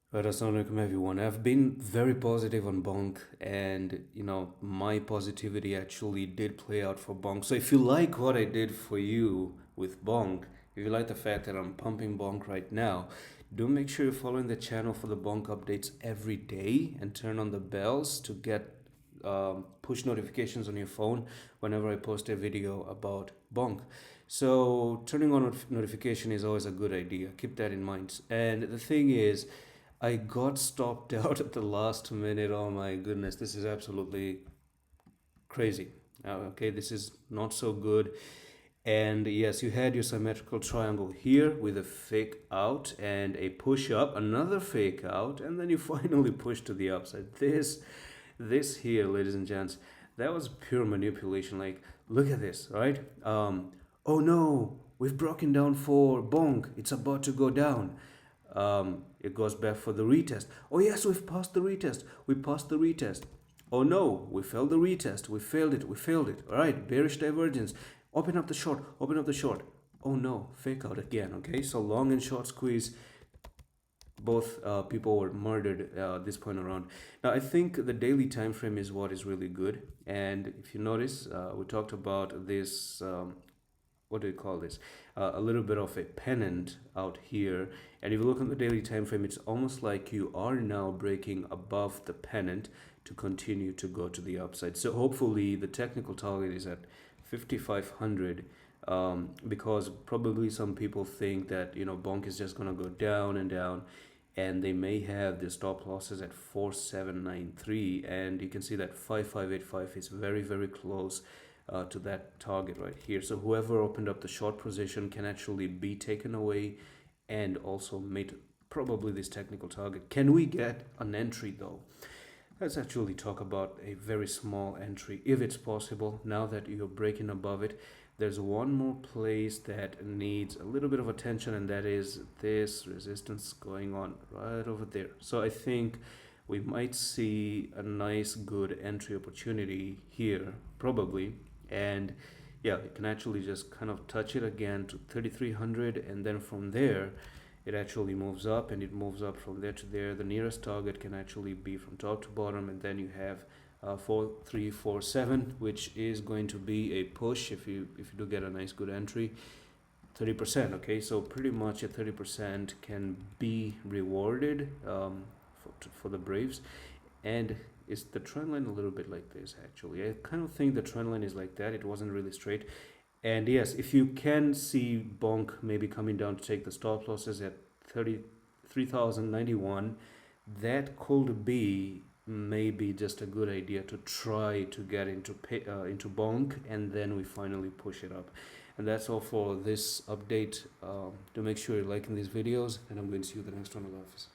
Right, assalamualaikum everyone. I've been very positive on BONK, and my positivity actually did play out for BONK. So if you like what I did for you with BONK, if you like the fact that I'm pumping BONK right now, do make sure you're following the channel for the BONK updates every day and turn on the bells to get push notifications on your phone whenever I post a video about BONK. So turning on notification is always a good idea. Keep that in mind. And the thing is, I got stopped out at the last minute. Oh my goodness, this is absolutely crazy. Okay, this is not so good. And yes, you had your symmetrical triangle here with a fake out and a push up, another fake out, and then you finally push to the upside. This here, ladies and gents, that was pure manipulation. Like, look at this, right? Oh no, we've broken down for bonk. It's about to go down. It goes back for the retest. Oh yes, we've passed the retest. We passed the retest. Oh no, we failed the retest. We failed it. We failed it. All right, bearish divergence. Open up the short. Open up the short. Oh no, fake out again. Okay, so long and short squeeze. Both people were murdered this point around. Now I think the daily time frame is what is really good. And if you notice, we talked about this. What do you call this, a little bit of a pennant out here, and if you look on the daily time frame, it's almost like you are now breaking above the pennant to continue to go to the upside. So hopefully the technical target is at 5500, because probably some people think that bonk is just going to go down and down, and they may have the stop losses at 4793, and you can see that 5585 is very, very close to that target right here. So whoever opened up the short position can actually be taken away and also made probably this technical target. Can we get an entry though? Let's actually talk about a very small entry if it's possible. Now that you're breaking above it, there's one more place that needs a little bit of attention, and that is this resistance going on right over there. So I think we might see a nice good entry opportunity here probably. And yeah, you can actually just kind of touch it again to 3300, and then from there it actually moves up, and it moves up from there to there. The nearest target can actually be from top to bottom, and then you have 4347, which is going to be a push if you do get a nice good entry. 30%. Okay, so pretty much a 30% can be rewarded for the Braves. And is the trend line a little bit like this? Actually, I kind of think the trend line is like that. It wasn't really straight. And yes, if you can see bonk maybe coming down to take the stop losses at 33,091, that could be maybe just a good idea to try to get into bonk, and then we finally push it up. And that's all for this update. Do make sure you're liking these videos, and I'm going to see you the next one in the office.